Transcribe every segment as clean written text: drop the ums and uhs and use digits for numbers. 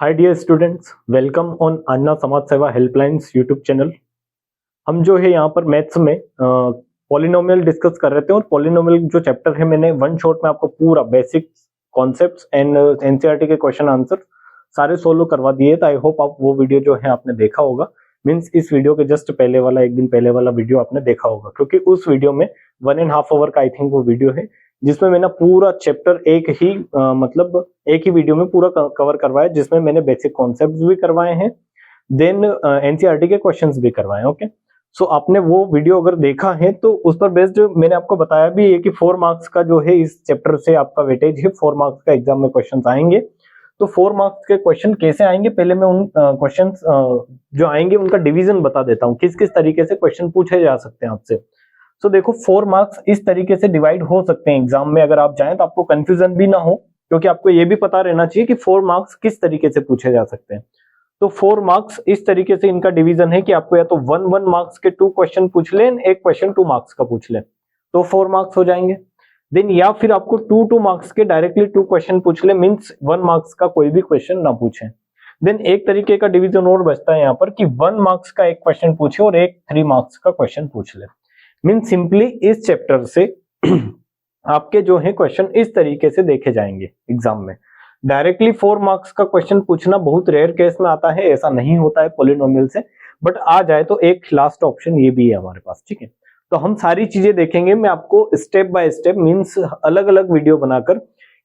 Hi dear students, welcome on Anna Samaj Seva helplines YouTube channel. हम जो है यहाँ पर मैथ्स में पॉलिनोमियल डिस्कस कर रहे थे और पॉलिनोमियल जो चैप्टर है मैंने वन शॉट में आपको पूरा बेसिक कॉन्सेप्ट्स एंड एनसीईआरटी के क्वेश्चन आंसर सारे सोल्व करवा दिए। तो आई होप आप वो वीडियो जो है आपने देखा होगा। मीन्स इस वीडियो के जस्ट पहले वाला एक दिन पहले वाला वीडियो आपने देखा होगा, क्योंकि उस वीडियो में 1.5 आवर का आई थिंक वो वीडियो है जिसमें मैंने पूरा चैप्टर एक ही वीडियो में पूरा कवर करवाया, जिसमें मैंने बेसिक कॉन्सेप्ट्स भी करवाए हैं, देन एनसीईआरटी के क्वेश्चंस भी करवाए। ओके, सो आपने वो वीडियो अगर देखा है तो उस पर बेस्ड मैंने आपको बताया भी है कि 4 मार्क्स का जो है इस चैप्टर से आपका वेटेज है, 4 मार्क्स का एग्जाम में क्वेश्चन आएंगे। तो 4 मार्क्स के क्वेश्चन कैसे आएंगे, पहले मैं उन क्वेश्चन जो आएंगे उनका डिवीजन बता देता हूँ, किस किस तरीके से क्वेश्चन पूछे जा सकते हैं आपसे। तो देखो 4 मार्क्स इस तरीके से डिवाइड हो सकते हैं एग्जाम में, अगर आप चाहें तो आपको कंफ्यूजन भी ना हो, क्योंकि आपको ये भी पता रहना चाहिए कि 4 मार्क्स किस तरीके से पूछे जा सकते हैं। तो 4 मार्क्स इस तरीके से इनका डिवीजन है कि आपको या तो 1 मार्क्स के 2 क्वेश्चन पूछ लें, एक क्वेश्चन 2 मार्क्स का पूछ लें तो 4 मार्क्स हो जाएंगे। देन या फिर आपको 2 मार्क्स के डायरेक्टली 2 क्वेश्चन पूछ ले, मींस 1 मार्क्स का कोई भी क्वेश्चन ना पूछे। देन एक तरीके का डिवीजन और बचता है यहाँ पर कि 1 मार्क्स का एक क्वेश्चन पूछे और एक 3 मार्क्स का क्वेश्चन पूछ ले। मींस सिंपली इस चैप्टर से आपके जो है क्वेश्चन इस तरीके से देखे जाएंगे एग्जाम में। डायरेक्टली 4 मार्क्स का क्वेश्चन पूछना बहुत रेयर केस में आता है, ऐसा नहीं होता है पॉलिनोमियल से, बट आ जाए तो एक लास्ट ऑप्शन ये भी है हमारे पास। ठीक है, तो हम सारी चीजें देखेंगे, मैं आपको स्टेप बाय स्टेप मींस अलग अलग वीडियो बनाकर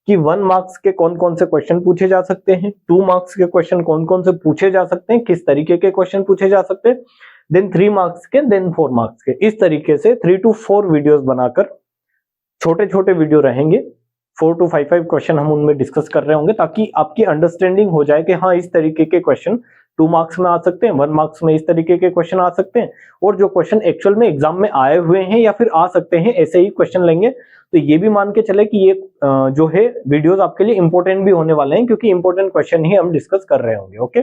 कि 1 मार्क्स के कौन कौन से क्वेश्चन पूछे जा सकते हैं, 2 मार्क्स के क्वेश्चन कौन कौन से पूछे जा सकते हैं, किस तरीके के क्वेश्चन पूछे जा सकते हैं, देन 3 मार्क्स के, देन 4 मार्क्स के, इस तरीके से 3 to 4 वीडियोस बनाकर छोटे छोटे वीडियो रहेंगे। 4 to 5 क्वेश्चन हम उनमें डिस्कस कर रहे होंगे, ताकि आपकी अंडरस्टैंडिंग हो जाए कि हाँ इस तरीके के क्वेश्चन 2 मार्क्स में आ सकते हैं, 1 मार्क्स में इस तरीके के क्वेश्चन आ सकते हैं, और जो क्वेश्चन एक्चुअल में एग्जाम में आए हुए हैं या फिर आ सकते हैं ऐसे ही क्वेश्चन लेंगे। तो ये भी मान के चले कि ये जो है वीडियोस आपके लिए इंपॉर्टेंट भी होने वाले हैं, क्योंकि इंपॉर्टेंट क्वेश्चन ही हम डिस्कस कर रहे होंगे। ओके,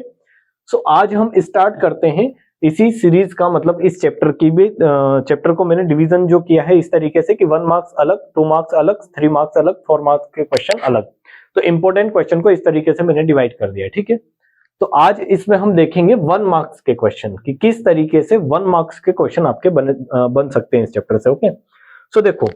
सो आज हम स्टार्ट करते हैं इसी सीरीज का, मतलब इस चैप्टर की भी चैप्टर को मैंने डिवीजन जो किया है इस तरीके से कि 1 मार्क्स अलग, 2 मार्क्स अलग, 3 मार्क्स अलग, 4 मार्क्स के क्वेश्चन अलग। तो इंपॉर्टेंट क्वेश्चन को इस तरीके से मैंने डिवाइड कर दिया। ठीक है, तो आज इसमें हम देखेंगे 1 मार्क्स के क्वेश्चन कि किस तरीके से 1 मार्क्स के क्वेश्चन आपके बन सकते हैं इस चैप्टर से। ओके, सो देखो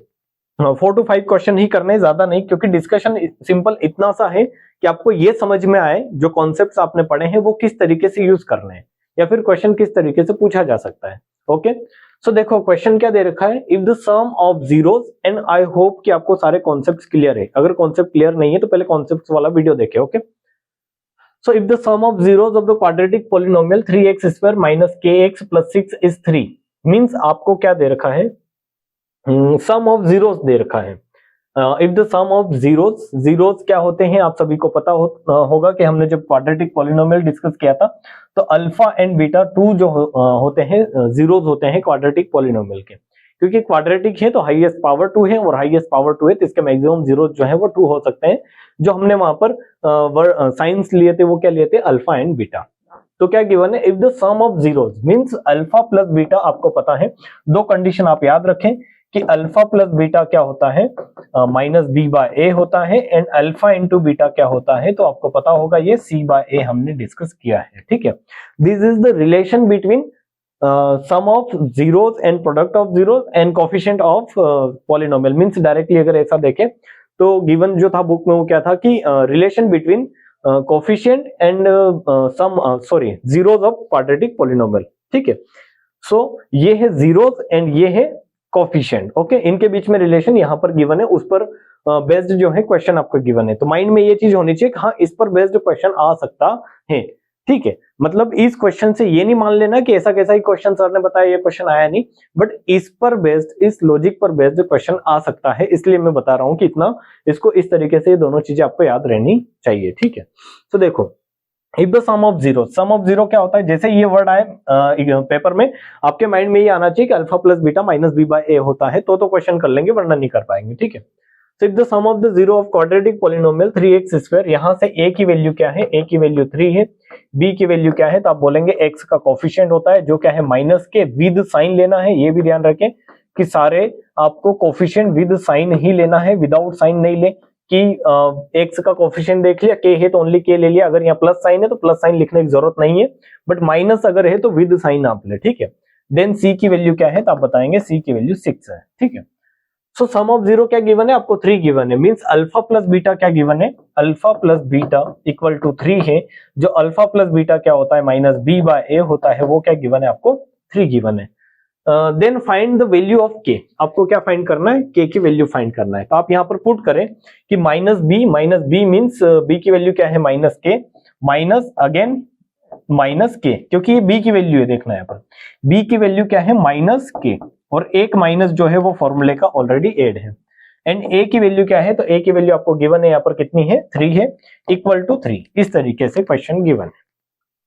4 to 5 क्वेश्चन ही करने, ज्यादा नहीं, क्योंकि डिस्कशन सिंपल इतना सा है कि आपको ये समझ में आए जो कॉन्सेप्ट्स आपने पढ़े हैं वो किस तरीके से यूज करने हैं, या फिर क्वेश्चन किस तरीके से पूछा जा सकता है। ओके, सो देखो क्वेश्चन क्या दे रखा है, if the sum of zeros, and I hope कि आपको सारे कॉन्सेप्ट्स क्लियर है। अगर कॉन्सेप्ट क्लियर नहीं है तो पहले कॉन्सेप्ट्स वाला वीडियो देखे। Okay, so if the sum of zeros of the quadratic polynomial 3x² - kx + 6 is 3, means आपको क्या दे रखा है, सम ऑफ जीरोस दे रखा है। If the sum of zeros, zeros क्या होते हैं आप सभी को पता होगा कि हमने जब क्वाड्रेटिक पॉलिनोमियल डिस्कस किया था तो अल्फा एंड बीटा 2 जो होते हैं जीरोस होते हैं क्वाड्रेटिक पॉलिनोमियल के, क्योंकि क्वाड्रेटिक है तो हाईएस्ट पावर 2 है, और हाईएस्ट पावर 2 है तो इसके मैक्सिमम जीरोस जो है वो 2 हो सकते हैं। जो हमने वहां पर साइंस लिए थे वो क्या लिए थे, अल्फा एंड बीटा। तो क्या गिवन है, if the sum of zeros means alpha plus beta, आपको पता है 2 कंडीशन आप याद रखें कि अल्फा प्लस बीटा क्या होता है, -b/a होता है, एंड अल्फा इंटू बीटा क्या होता है, तो आपको पता होगा ये c/a हमने डिस्कस किया है। ठीक है, this is the relation between sum of zeros and product of zeros and coefficient of polynomial. Means directly अगर ऐसा देखें तो गिवन जो था बुक में वो क्या था कि relation between coefficient and zeros of quadratic polynomial. ठीक है, सो ये है जीरोस एंड ये है कोफिशिएंट। ओके, इनके बीच में रिलेशन यहाँ पर गिवन है, उस पर बेस्ड जो है क्वेश्चन आपको गिवन है। तो माइंड में ये चीज होनी चाहिए कि हाँ इस पर बेस्ड क्वेश्चन आ सकता है। ठीक है, मतलब इस क्वेश्चन से ये नहीं मान लेना कि ऐसा कैसा ही क्वेश्चन सर ने बताया ये क्वेश्चन आया नहीं, बट इस पर बेस्ड, इस लॉजिक पर बेस्ड क्वेश्चन आ सकता है, इसलिए मैं बता रहा हूं कि इतना इसको इस तरीके से ये दोनों चीजें आपको याद रहनी चाहिए। ठीक है, तो देखो if the sum of zero, sum of zero क्या होता है, जैसे ये वर्ड आए पेपर में आपके माइंड में ये आना चाहिए कि अल्फा प्लस बीटा -b/a होता है, तो क्वेश्चन कर लेंगे वरना नहीं कर पाएंगे। ठीक है, so if the sum of the zero of quadratic polynomial 3x², यहां से a की वैल्यू क्या है, a की वैल्यू 3 है, b की वैल्यू क्या है, तो आप बोलेंगे x का कोफिशिएंट होता है जो क्या है माइनस के, विद साइन लेना है। ये भी ध्यान रखें कि सारे आपको कोफिशिएंट विद साइन ही लेना है, विदाउट साइन नहीं ले, कि एक्स का कोफिशिएंट देख लिया, के है तो ओनली के ले लिया, अगर यहाँ प्लस साइन है तो प्लस साइन लिखने की जरूरत नहीं है, बट माइनस अगर है तो विद साइन आप ले, ठीक है। देन सी की वैल्यू क्या है तो आप बताएंगे सी की वैल्यू 6 है, ठीक है। सो सम ऑफ जीरो क्या गिवन है आपको, 3 गिवन है, मींस अल्फा प्लस बीटा क्या गिवन है, alpha plus beta equal to 3 है। जो अल्फा प्लस बीटा क्या होता है माइनस बी बाय ए होता है, वो क्या गिवन है आपको, 3 गिवन है। Then find the value of K, आपको क्या फाइंड करना है, के की वैल्यू फाइंड करना है। तो आप यहाँ पर पुट करें कि माइनस बी मींस बी की वैल्यू क्या है माइनस के, माइनस अगेन माइनस के, क्योंकि ये बी की वैल्यू है, देखना है यहाँ पर बी की वैल्यू क्या है माइनस के, और एक माइनस जो है वो फॉर्मूले का ऑलरेडी एड है। एंड ए की वैल्यू क्या है, तो ए की वैल्यू आपको गिवन है यहाँ पर कितनी है, 3 है, इक्वल टू 3। इस तरीके से क्वेश्चन गिवन है।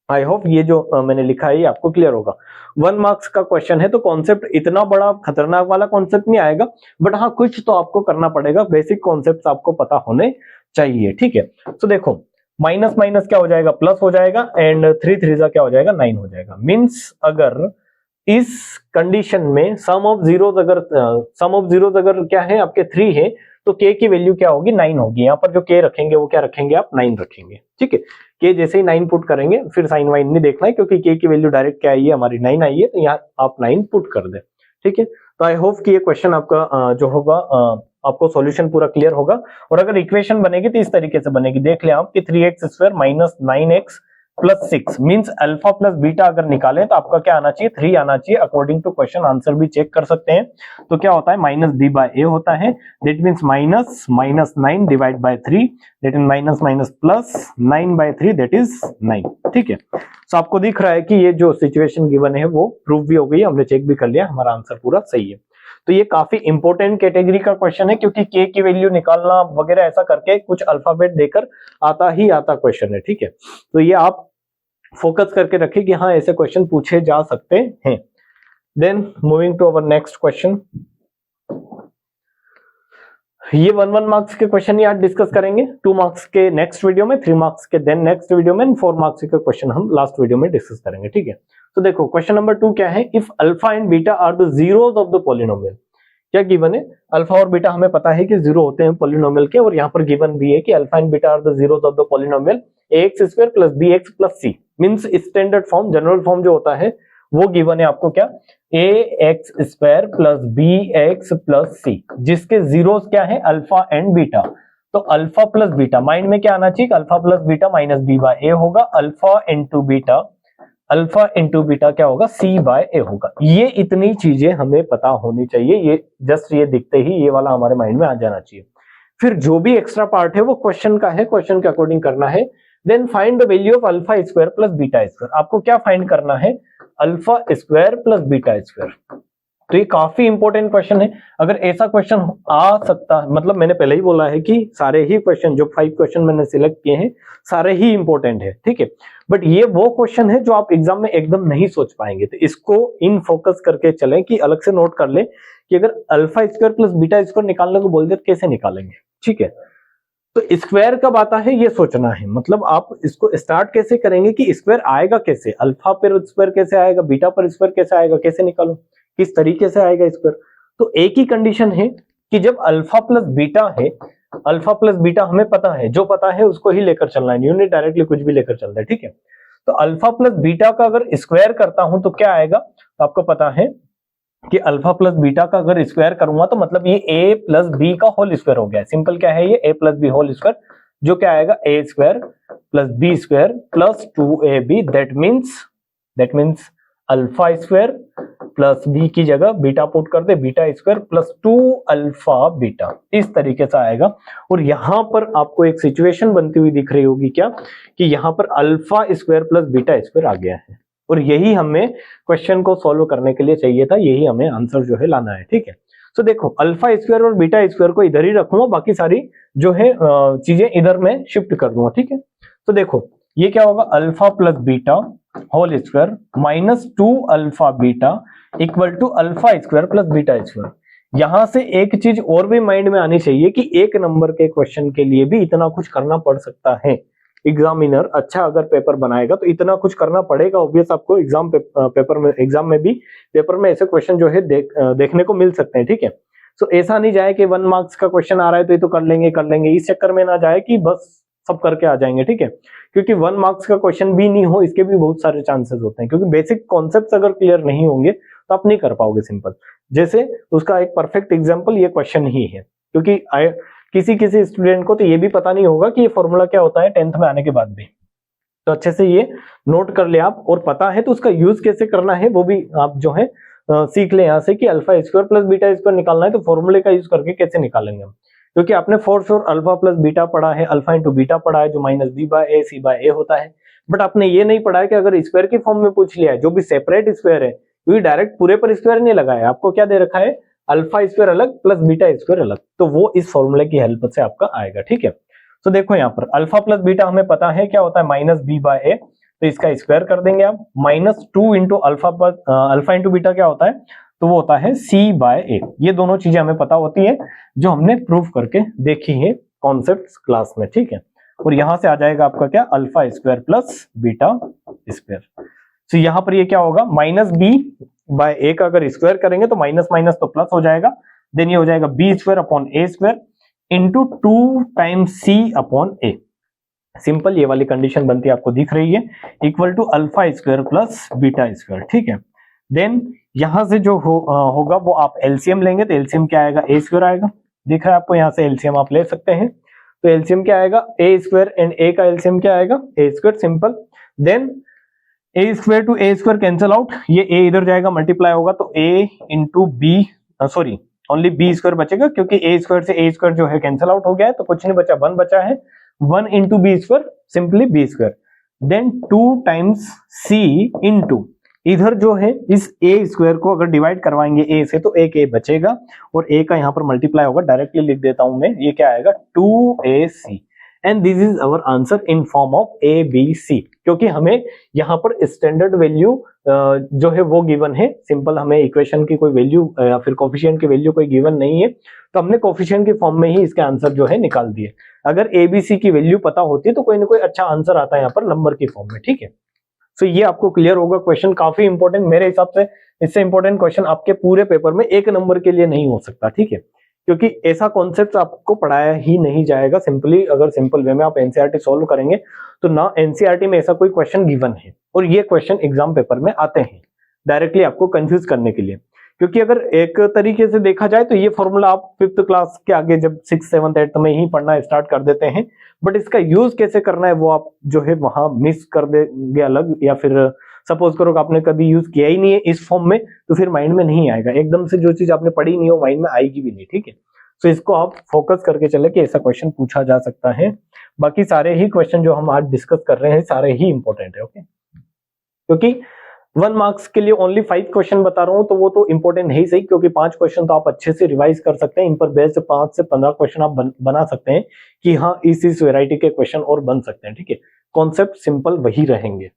आई होप ये जो मैंने लिखा है ये आपको क्लियर होगा। 1 मार्क्स का क्वेश्चन है, तो कॉन्सेप्ट इतना बड़ा खतरनाक वाला कॉन्सेप्ट नहीं आएगा, बट हाँ कुछ तो आपको करना पड़ेगा, बेसिक कॉन्सेप्ट आपको पता होने चाहिए, ठीक है। तो देखो माइनस माइनस क्या हो जाएगा, प्लस हो जाएगा, एंड 3 3 क्या हो जाएगा, 9 हो जाएगा। मीन्स अगर इस कंडीशन में सम ऑफ जीरोज अगर क्या है आपके 3 है, तो के की वैल्यू क्या होगी, 9 होगी। यहाँ पर जो के रखेंगे वो क्या रखेंगे आप, 9 रखेंगे, ठीक है। के जैसे ही 9 पुट करेंगे, फिर साइन वाइन नहीं देखना है, क्योंकि के की वैल्यू डायरेक्ट क्या आई है हमारी 9 आई है, तो यहाँ आप 9 पुट कर दे, ठीक है। तो आई होप कि ये क्वेश्चन आपका जो होगा आपको सॉल्यूशन पूरा क्लियर होगा। और अगर इक्वेशन बनेगी तो इस तरीके से बनेगी, देख ले आप कि 3x² minus 9x plus 6 means alpha plus beta अगर निकालें तो आपका क्या आना चाहिए, 3 आना चाहिए। अकॉर्डिंग टू क्वेश्चन आंसर भी चेक कर सकते हैं। तो क्या होता है, माइनस बी बाय ए होता है, that means minus 9 divide by 3, that is minus minus plus 9 by 3, that is 9, ठीक है। तो आपको दिख रहा है कि ये जो सिचुएशन गिवन है वो प्रूव भी हो गई, हमने चेक भी कर लिया, हमारा आंसर पूरा सही है। तो ये काफी इंपॉर्टेंट कैटेगरी का क्वेश्चन है, क्योंकि के की वैल्यू निकालना वगैरह ऐसा करके कुछ अल्फाबेट देकर आता क्वेश्चन है, ठीक है। तो ये आप फोकस करके रखिए कि हाँ ऐसे क्वेश्चन पूछे जा सकते हैं। Then moving to our next question, ये 1 मार्क्स के क्वेश्चन ही आज डिस्कस करेंगे, 2 मार्क्स के नेक्स्ट वीडियो में, 3 मार्क्स के देन नेक्स्ट वीडियो में, 4 मार्क्स के क्वेश्चन हम लास्ट वीडियो में डिस्कस करेंगे, ठीक है। तो देखो क्वेश्चन नंबर 2 क्या है, if alpha and beta are the zeros of the polynomial. क्या गिवन है, अल्फा और बीटा हमें पता है कि जीरो होते हैं पॉलिनोमियल के, और यहाँ पर गिवन भी है कि alpha and beta are the zeros of the polynomial ax² plus bx plus c। Means standard form, general form जो होता है वो गिवन है आपको क्या, ax² plus bx plus c, जिसके जीरोस क्या है, अल्फा एंड बीटा। तो अल्फा प्लस बीटा, माइंड में क्या आना चाहिए, alpha plus beta minus b by a होगा, अल्फा इंटू बीटा क्या होगा, c बाय a होगा। ये इतनी चीजें हमें पता होनी चाहिए, ये जस्ट ये दिखते ही ये वाला हमारे माइंड में आ जाना चाहिए। फिर जो भी एक्स्ट्रा पार्ट है वो क्वेश्चन का है, क्वेश्चन के अकॉर्डिंग करना है। Then find the value of alpha square plus beta square. आपको क्या फाइंड करना है, alpha square plus beta square. तो ये काफी इंपॉर्टेंट क्वेश्चन है। अगर ऐसा क्वेश्चन आ सकता है, मतलब मैंने पहले ही बोला है कि सारे ही क्वेश्चन, जो 5 क्वेश्चन मैंने सिलेक्ट किए हैं सारे ही इंपॉर्टेंट है, ठीक है। बट ये वो क्वेश्चन है जो आप एग्जाम में एकदम नहीं सोच पाएंगे, तो इसको इन फोकस करके चलें, कि अलग से नोट कर ले कि अगर alpha square plus beta square निकालने को बोल दे तो कैसे निकालेंगे, ठीक है। तो स्क्वायर कब आता है ये सोचना है, मतलब आप इसको स्टार्ट कैसे करेंगे कि स्क्वायर आएगा कैसे, अल्फा पर स्क्वायर कैसे आएगा, बीटा पर स्क्वायर कैसे आएगा, कैसे निकालो, किस तरीके से आएगा स्क्वायर। तो एक ही कंडीशन है कि जब अल्फा प्लस बीटा है, अल्फा प्लस बीटा हमें पता है, जो पता है उसको ही लेकर चलना है, यूनिट डायरेक्टली कुछ भी लेकर चलता है, ठीक है। तो अल्फा प्लस बीटा का अगर स्क्वायर करता हूं तो क्या आएगा, तो आपको पता है कि अल्फा प्लस बीटा का अगर स्क्वायर करूंगा तो मतलब ये a प्लस बी का होल स्क्वायर हो गया। सिंपल क्या है ये, a plus B whole square, जो क्या आएगा a square plus B square plus 2ab, that means alpha square plus B की जगह बीटा पुट कर दे, beta square plus 2 alpha beta, इस तरीके से आएगा। और यहां पर आपको एक सिचुएशन बनती हुई दिख रही होगी क्या, कि यहां पर alpha square plus beta square आ गया है, और यही हमें क्वेश्चन को सॉल्व करने के लिए चाहिए था, यही हमें आंसर जो है लाना है, ठीक है। तो देखो अल्फा स्क्वायर और बीटा स्क्वायर को इधर ही रखूंगा, बाकी सारी जो है चीजें इधर में शिफ्ट कर दूंगा, ठीक है। तो देखो ये क्या होगा, alpha plus beta whole square minus 2 alpha beta equal to alpha square plus beta square. यहां से एक चीज और भी माइंड में आनी चाहिए कि एक नंबर के क्वेश्चन के लिए भी इतना कुछ करना पड़ सकता है। एग्जामिनर अच्छा अगर पेपर बनाएगा तो इतना कुछ करना पड़ेगा, ऑब्वियस आपको एग्जाम में भी पेपर में ऐसे क्वेश्चन जो है देखने को मिल सकते हैं, ठीक है। सो ऐसा नहीं जाए कि 1 मार्क्स का क्वेश्चन आ रहा है तो ये तो कर लेंगे, इस चक्कर में ना जाए कि बस सब करके आ जाएंगे, ठीक है। क्योंकि 1 मार्क्स का क्वेश्चन भी नहीं हो, इसके भी बहुत सारे चांसेस होते हैं, क्योंकि बेसिक कॉन्सेप्ट्स अगर क्लियर नहीं होंगे तो आप नहीं कर पाओगे सिंपल। जैसे उसका एक परफेक्ट एग्जांपल ये क्वेश्चन ही है, क्योंकि किसी स्टूडेंट को तो ये भी पता नहीं होगा कि ये फॉर्मूला क्या होता है 10th में आने के बाद भी, तो अच्छे से ये नोट कर ले आप, और पता है तो उसका यूज कैसे करना है वो भी आप जो है सीख ले यहाँ से कि alpha square plus beta square निकालना है तो फॉर्मूले का यूज करके कैसे निकालेंगे हम। क्योंकि आपने for sure alpha plus beta पढ़ा है, अल्फा इंटू बीटा पढ़ा है जो minus B by A C bye a होता है, बट आपने ये नहीं पढ़ा है कि अगर स्क्वायर की फॉर्म में पूछ लिया है, जो भी सेपरेट स्क्वायर है, क्योंकि डायरेक्ट पूरे पर स्क्वायर नहीं लगाया, आपको क्या दे रखा है, अल्फा स्क्वायर अलग प्लस बीटा स्क्वायर अलग, तो वो इस फॉर्मूले की हेल्प से आपका आएगा, ठीक है। तो देखो यहाँ पर अल्फा प्लस बीटा हमें पता है क्या होता है, माइनस बी बाय ए, तो इसका स्क्वायर कर देंगे आप, -2 इंटू अल्फा इंटू बीटा क्या होता है, तो वो होता है सी बाय ए। ये दोनों चीजें हमें पता होती है जो हमने प्रूफ करके देखी है कॉन्सेप्ट्स क्लास में, ठीक है। और यहां से आ जाएगा आपका क्या, alpha square plus beta square. तो यहां पर ये क्या होगा, माइनस बी बाय ए का अगर स्क्वायर करेंगे तो माइनस माइनस तो प्लस हो जाएगा, देन ये हो जाएगा B square upon A square into 2 times C upon A. Simple ये वाली कंडीशन बनती है, आपको दिख रही है, equal to alpha square plus beta square, ठीक है। देन यहां से जो होगा वो आप एलसीएम लेंगे, तो एलसीएम क्या आएगा, ए स्क्वायर आएगा, दिख रहा है आपको, यहां से एलसीएम आप ले सकते हैं, तो एलसीएम क्या आएगा, ए स्क्वायर एंड ए का एलसीएम क्या आएगा, A square, simple. Then A square to A square cancel out, ये ए इधर जाएगा मल्टीप्लाई होगा, तो A into B, sorry only B square बचेगा, क्योंकि ए स्क्वायर से ए स्क्वायर जो है कैंसिल आउट हो गया है, तो कुछ नहीं बचा, 1 बचा है, 1 into b square, simply b square. Then 2 times c into, इधर जो है इस ए स्क्वायर को अगर डिवाइड करवाएंगे ए से तो एक ए बचेगा, और ए का यहां पर मल्टीप्लाई होगा, डायरेक्टली लिख देता हूं मैं, ये क्या आएगा 2ac, and this is our answer in form of a b c, क्योंकि हमें यहाँ पर स्टैंडर्ड वैल्यू जो है वो गिवन है, सिंपल हमें इक्वेशन की कोई वैल्यू या फिर कोफिशिएंट की वैल्यू कोई गिवन नहीं है, तो हमने कोफिशिएंट की फॉर्म में ही इसके आंसर जो है निकाल दिए। अगर ए बी सी की वैल्यू पता होती तो कोई ना कोई अच्छा आंसर आता है यहाँ पर नंबर की फॉर्म में, ठीक है। तो ये आपको क्लियर होगा, क्वेश्चन काफी इंपॉर्टेंट, मेरे हिसाब से इससे इंपॉर्टेंट क्वेश्चन आपके पूरे पेपर में 1 नंबर के लिए नहीं हो सकता, ठीक है, क्योंकि ऐसा कॉन्सेप्ट आपको पढ़ाया ही नहीं जाएगा। सिंपली अगर सिंपल वे में आप एनसीईआरटी सॉल्व करेंगे तो ना एनसीईआरटी में ऐसा कोई क्वेश्चन गिवन है, और ये क्वेश्चन एग्जाम पेपर में आते हैं डायरेक्टली आपको कंफ्यूज करने के लिए, क्योंकि अगर एक तरीके से देखा जाए तो ये फॉर्मूला आप 5th क्लास के आगे जब 6th 7th 8th में ही पढ़ना स्टार्ट कर देते हैं, बट इसका यूज कैसे करना है वो आप जो है वहां मिस कर देंगे अलग, या फिर सपोज करो कि आपने कभी यूज किया ही नहीं है इस फॉर्म में, तो फिर माइंड में नहीं आएगा, एकदम से जो चीज आपने पढ़ी नहीं हो माइंड में आएगी भी नहीं, ठीक है। तो इसको आप फोकस करके चले कि ऐसा क्वेश्चन पूछा जा सकता है। बाकी सारे ही क्वेश्चन जो हम आज डिस्कस कर रहे हैं सारे ही इंपॉर्टेंट है, ओके, क्योंकि 1 मार्क्स के लिए ओनली 5 क्वेश्चन बता रहा हूं तो वो तो इंपॉर्टेंट है ही सही, क्योंकि 5 क्वेश्चन तो आप अच्छे से रिवाइज कर सकते हैं, इन पर बेस्ड 5 से 15 क्वेश्चन आप बना सकते हैं कि हाँ इस वैरायटी के क्वेश्चन और बन सकते हैं, ठीक है, कॉन्सेप्ट सिंपल वही रहेंगे।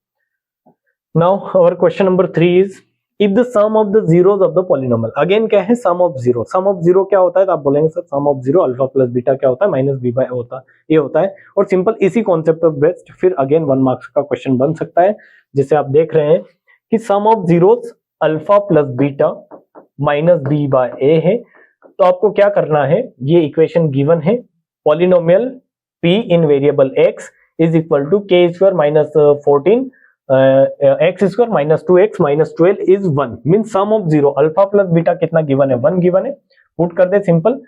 Now our question number 3 is if the sum of the zeros of the polynomial, again क्या है, sum of zero. Sum of zero क्या होता है, तो आप बोलेंगे sir sum of zero alpha plus beta क्या होता है, माइनस बी बाय ए होता है, और सिंपल इसी कॉन्सेप्ट पर बेस्ड फिर अगेन 1 मार्क्स का क्वेश्चन बन सकता है, जिसे आप देख रहे हैं कि sum of zeros alpha plus beta minus B by A है। तो आपको क्या करना है, ये इक्वेशन गिवन है, polynomial p in variable x is equal to k square minus 14 x square minus 2x minus 12 is 1, mean sum of zero alpha plus beta कितना given है, 1 गिवन है, पुट कर दे सिंपल।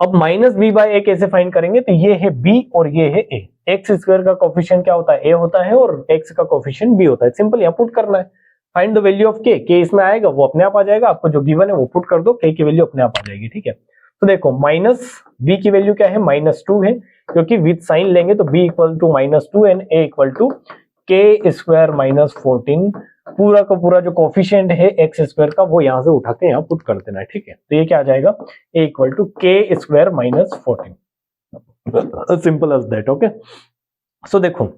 अब माइनस बी बाय ए कैसे find करेंगे, तो ये है b और ये है a, एक्स स्क्वायर का कोफिशिएंट क्या होता है, a होता है, और x का कोफिशिएंट b होता है, सिंपल यहाँ पुट करना है। Find the value of k, k इसमें आएगा वो अपने आप आ जाएगा, आपको जो गिवन है वो पुट कर दो, k की वैल्यू अपने आप आ जाएगी, ठीक है। तो देखो माइनस b की वैल्यू क्या है, -2 है, क्योंकि विद साइन लेंगे तो b equal to -2 and a equal to k square minus 14, पूरा का पूरा जो कोफिशिएंट है एक्स स्क्वायर का वो यहां से उठा के यहाँ पुट कर देना है, ठीक है। तो ये क्या आ जाएगा, a equal to k square minus 14, simple as that, okay. So देखो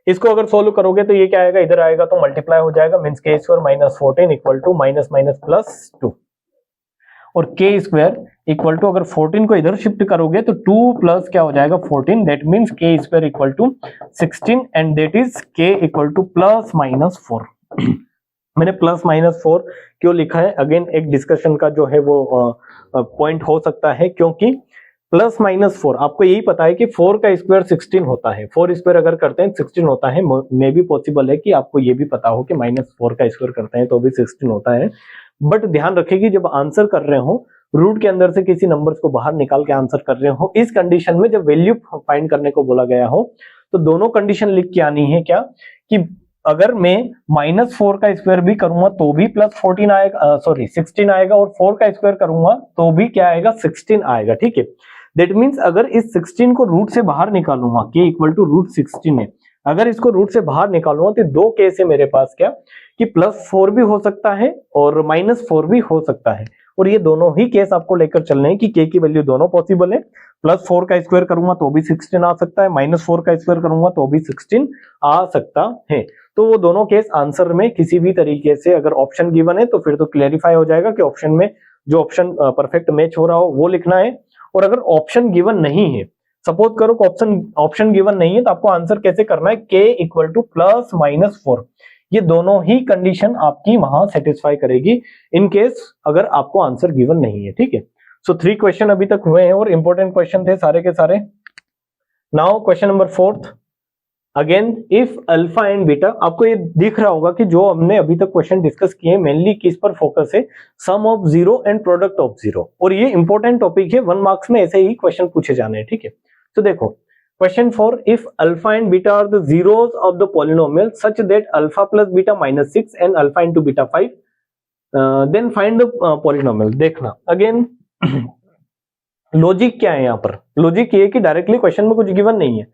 इसको अगर सोल्व करोगे तो ये क्या आएगा, इधर आएगा तो मल्टीप्लाई हो जाएगा, means k square minus 14 equal to minus minus plus 2, और k स्क्वायर इक्वल टू अगर 14 को इधर शिफ्ट करोगे तो 2 प्लस क्या हो जाएगा 14, that means k square equal to 16 and that is k equal to plus minus 4। मैंने +-4 क्यों लिखा है, अगेन एक डिस्कशन का जो है वो पॉइंट हो सकता है, क्योंकि +-4 आपको यही पता है कि 4 का स्क्वायर 16 होता है, 4 स्क्वायर अगर करते हैं 16 होता है। मे भी पॉसिबल है कि आपको ये भी पता हो कि -4 का स्क्वायर करते हैं तो भी 16 होता है। बट ध्यान रखिए कि जब आंसर कर रहे हो, रूट के अंदर से किसी नंबर्स को बाहर निकाल के आंसर कर रहे हो, इस कंडीशन में जब वैल्यू फाइंड करने को बोला गया हो तो दोनों कंडीशन लिख के आनी है क्या, कि अगर मैं -4 का स्क्वायर भी करूंगा तो भी +14 आएगा, 16 आएगा, और 4 का स्क्वायर करूंगा तो भी क्या आएगा, 16 आएगा। ठीक है, दैट मीन्स अगर इस 16 को रूट से बाहर निकालूंगा, k इक्वल टू √16 है, अगर इसको रूट से बाहर निकालूंगा तो दो केस है मेरे पास, क्या कि +4 भी हो सकता है और -4 भी हो सकता है, और ये दोनों ही केस आपको लेकर चलने हैं कि k की वैल्यू दोनों पॉसिबल है। +4 का स्क्वायर करूंगा तो भी 16 आ सकता है, -4 का स्क्वायर करूंगा तो भी 16 आ सकता है। तो वो दोनों केस आंसर में किसी भी तरीके से अगर ऑप्शन गिवन है तो फिर तो क्लेरिफाई हो जाएगा कि ऑप्शन में जो ऑप्शन परफेक्ट मैच हो रहा हो वो लिखना है। और अगर ऑप्शन गिवन नहीं है, सपोज करो ऑप्शन गिवन नहीं है, तो आपको आंसर कैसे करना है, k इक्वल टू +-4, ये दोनों ही कंडीशन आपकी वहां सेटिस्फाई करेगी इन केस अगर आपको आंसर गिवन नहीं है। ठीक है, सो 3 क्वेश्चन अभी तक हुए हैं और इंपॉर्टेंट क्वेश्चन थे सारे के सारे। Now question number 4, again if alpha and beta, आपको ये दिख रहा होगा कि जो हमने अभी तक क्वेश्चन डिस्कस किए मेनली किस पर फोकस है, sum of 0 and product of 0, और ये इंपॉर्टेंट टॉपिक है, 1 मार्क्स में ऐसे ही क्वेश्चन पूछे जाने हैं। ठीक है, तो देखो question 4, if alpha and beta are the zeros of the polynomial such that alpha plus beta -6 and alpha into beta 5, then find the polynomial. देखना अगेन लॉजिक क्या है यहाँ पर, लॉजिक ये कि डायरेक्टली क्वेश्चन में कुछ गिवन नहीं है,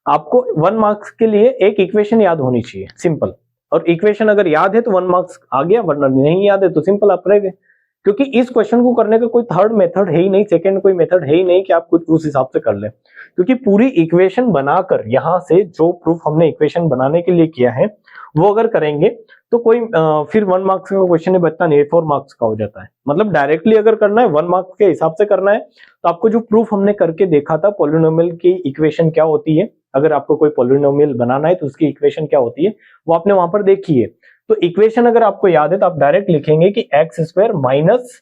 आपको 1 मार्क्स के लिए एक इक्वेशन याद होनी चाहिए, सिंपल, और इक्वेशन अगर याद है तो 1 मार्क्स आ गया, वरना नहीं याद है तो सिंपल आप रह गए, क्योंकि इस क्वेश्चन को करने का कोई थर्ड मेथड है ही नहीं, सेकंड कोई मेथड है ही नहीं कि आप कुछ उस हिसाब से कर ले, क्योंकि पूरी इक्वेशन बनाकर यहां से जो प्रूफ हमने इक्वेशन बनाने के लिए किया है वो अगर करेंगे तो कोई फिर 1 मार्क्स का क्वेश्चन बचता नहीं, 4 मार्क्स का हो जाता है। मतलब डायरेक्टली अगर करना है 1 मार्क्स के हिसाब से करना है तो आपको जो प्रूफ हमने करके देखा था पॉलिनोमियल की इक्वेशन क्या होती है, अगर आपको कोई पॉलिनोमियल बनाना है तो उसकी इक्वेशन क्या होती है वो आपने वहां पर देखी है। तो इक्वेशन अगर आपको याद है तो आप डायरेक्ट लिखेंगे कि x² minus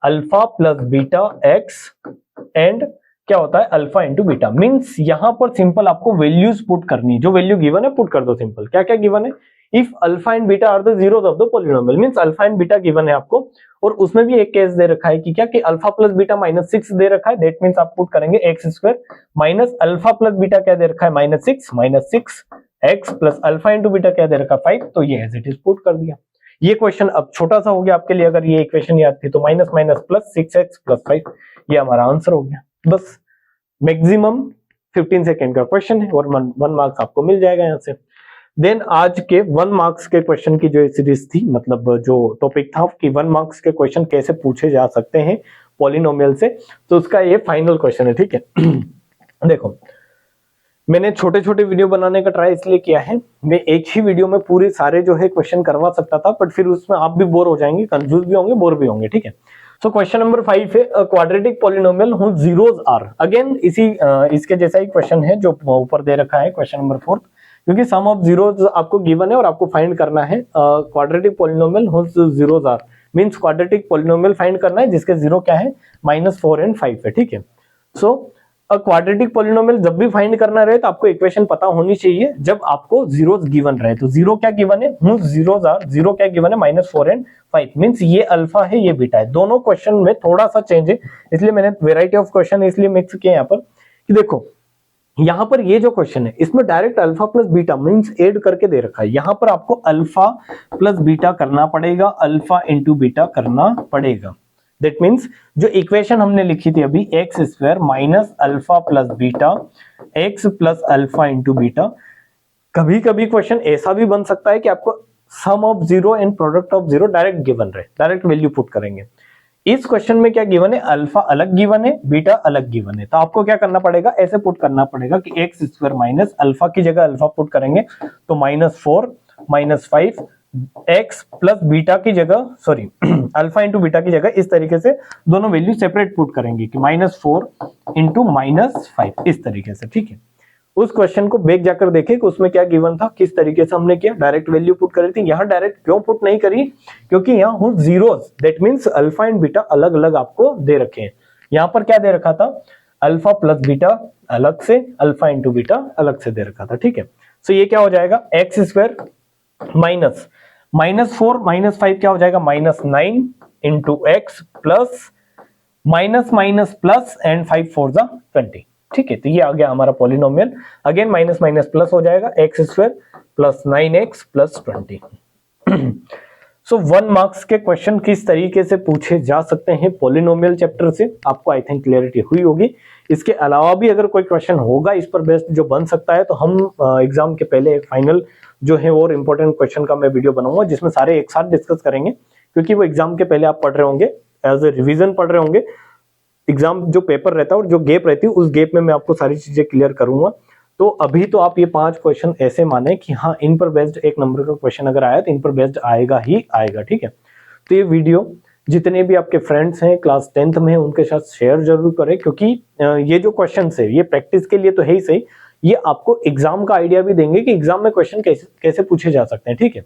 alpha plus beta x and क्या होता है अल्फा इंटू बीटा, मीन्स यहां पर सिंपल आपको वैल्यूज पुट करनी है, जो वैल्यू गिवन है पुट कर दो सिंपल। क्या क्या गिवन है, if alpha and beta are the zeros of the polynomial, means alpha and beta given है आपको, और उसमें भी एक केस दे रखा है कि क्या कि अल्फा प्लस बीटा -6 दे रखा है, दैट मीन्स आप पुट करेंगे x² minus alpha plus beta क्या दे रखा है -6 x plus alpha into beta क्या दे रखा है 5, तो ये एज इट इज पुट कर दिया। ये क्वेश्चन अब छोटा सा हो गया आपके लिए, अगर ये इक्वेशन याद थी तो minus minus plus 6x plus 5, ये हमारा आंसर हो गया। बस मैक्सिमम 15 सेकेंड का क्वेश्चन है और 1 मार्क्स आपको मिल जाएगा यहाँ से। देन आज के 1 मार्क्स के क्वेश्चन की जो सीरीज थी, मतलब जो टॉपिक था कि 1 मार्क्स के क्वेश्चन कैसे पूछे जा सकते हैं पॉलिनोमियल से, तो उसका ये फाइनल क्वेश्चन है। ठीक है देखो मैंने छोटे छोटे वीडियो बनाने का ट्राई इसलिए किया है, मैं एक ही वीडियो में पूरे सारे जो है क्वेश्चन करवा सकता था, बट फिर उसमें आप भी बोर हो जाएंगे, कंफ्यूज भी होंगे, बोर भी होंगे। ठीक है, सो क्वेश्चन नंबर 5 है quadratic polynomial whose zeros are, again इसके जैसा ही क्वेश्चन है जो ऊपर दे रखा है क्वेश्चन नंबर 4, क्योंकि सम ऑफ जीरोस आपको गिवन है और आपको फाइंड करना है quadratic polynomial whose zeros are, means quadratic polynomial find करना है जिसके जीरो क्या है -4 एंड 5 है। ठीक है, सो क्वाड्रेटिक पॉलिनोमियल जब भी फाइंड करना रहे तो आपको इक्वेशन पता होनी चाहिए जब आपको जीरोस गिवन रहे। तो जीरो क्या गिवन है, हुज जीरोस आर, जीरो क्या गिवन है -4 एंड 5, मींस ये अल्फा है ये बीटा है। दोनों क्वेश्चन में थोड़ा सा चेंज है, इसलिए मैंने वेराइटी ऑफ क्वेश्चन इसलिए मिक्स किए यहाँ पर कि देखो यहाँ पर ये जो क्वेश्चन है इसमें direct alpha plus beta means add करके दे रखा है, यहाँ पर आपको अल्फा प्लस बीटा करना पड़ेगा, अल्फा इंटू बीटा करना पड़ेगा। दैट मीन्स जो इक्वेशन हमने लिखी थी अभी x² minus alpha plus beta x plus alpha into beta, कभी कभी क्वेश्चन ऐसा भी बन सकता है कि आपको sum of 0 and product of 0 direct given रहे, डायरेक्ट वैल्यू पुट करेंगे। इस क्वेश्चन में क्या गिवन है, अल्फा अलग गिवन है, बीटा अलग गिवन है, तो आपको क्या करना पड़ेगा, ऐसे पुट करना पड़ेगा कि x² माइनस अल्फा की जगह अल्फा पुट करेंगे तो -4 -5 x प्लस बीटा की जगह सॉरी अल्फा इंटू बीटा की जगह इस तरीके से दोनों वैल्यू सेपरेट पुट करेंगे कि -4 इंटू -5 इस तरीके से। ठीक है, उस क्वेश्चन को बैक जाकर देखें कि उसमें क्या गिवन था, किस तरीके से हमने किया, डायरेक्ट वैल्यू पुट करी थी। यहाँ डायरेक्ट क्यों पुट नहीं करी, क्योंकि यहाँ हूँ zeros, that means alpha and beta अलग अलग आपको दे रखे हैं। यहाँ पर क्या दे रखा था, अल्फा प्लस बीटा अलग से, अल्फा इंटू बीटा अलग से दे रखा था, ठीक है। सो ये क्या हो जाएगा, एक्स स्क्वायर माइनस -4 -5 क्या हो जाएगा, -9 into x plus minus minus plus and 5 4 जा 20, ठीक है। तो ये आ गया हमारा polynomial, again minus minus plus हो जाएगा, x square plus 9x plus 20। सो 1 मार्क्स के क्वेश्चन किस तरीके से पूछे जा सकते हैं पॉलिनोमियल चैप्टर से, आपको आई थिंक क्लियरिटी हुई होगी। इसके अलावा भी अगर कोई क्वेश्चन होगा इस पर बेस्ड जो बन सकता है, तो हम एग्जाम के पहले एक फाइनल जो है और इम्पोर्टेंट क्वेश्चन का मैं वीडियो बनाऊंगा, जिसमें सारे एक साथ डिस्कस करेंगे, क्योंकि वो एग्जाम के पहले आप पढ़ रहे होंगे, एज ए रिवीजन पढ़ रहे होंगे। एग्जाम जो पेपर रहता है और जो गैप रहती है, उस गैप में मैं आपको सारी चीजें क्लियर करूंगा। तो अभी तो आप ये 5 क्वेश्चन ऐसे माने कि हाँ, इन पर बेस्ड एक नंबर का क्वेश्चन अगर आया तो इन पर बेस्ड आएगा ही आएगा, ठीक है। तो ये वीडियो जितने भी आपके फ्रेंड्स हैं क्लास 10th में उनके साथ शेयर जरूर करें, क्योंकि ये जो क्वेश्चन है ये प्रैक्टिस के लिए तो है ही सही, ये आपको एग्जाम का आइडिया भी देंगे कि एग्जाम में क्वेश्चन कैसे पूछे जा सकते हैं, ठीक है।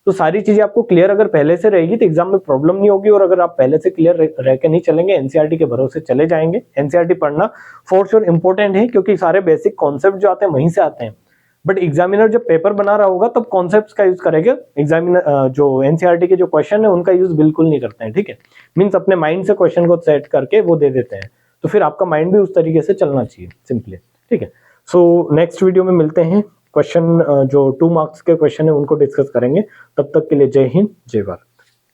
तो सारी चीजें आपको क्लियर अगर पहले से रहेगी तो एग्जाम में प्रॉब्लम नहीं होगी, और अगर आप पहले से क्लियर रह के नहीं चलेंगे, एनसीईआरटी के भरोसे चले जाएंगे। एनसीईआरटी पढ़ना फॉर श्योर इंपॉर्टेंट है, क्योंकि सारे बेसिक कॉन्सेप्ट जो आते हैं वहीं से आते हैं, बट एग्जामिनर जब पेपर बना रहा होगा तब कॉन्सेप्ट्स का यूज करेगा। एग्जामिनर जो एनसीईआरटी के जो क्वेश्चन है उनका यूज बिल्कुल नहीं करते हैं, ठीक है। मीन्स अपने माइंड से क्वेश्चन को सेट करके वो दे देते हैं, तो फिर आपका माइंड भी उस तरीके से चलना चाहिए सिंपली, ठीक है। सो नेक्स्ट वीडियो में मिलते हैं, क्वेश्चन जो 2 मार्क्स के क्वेश्चन है उनको डिस्कस करेंगे। तब तक के लिए जय हिंद, जय भारत।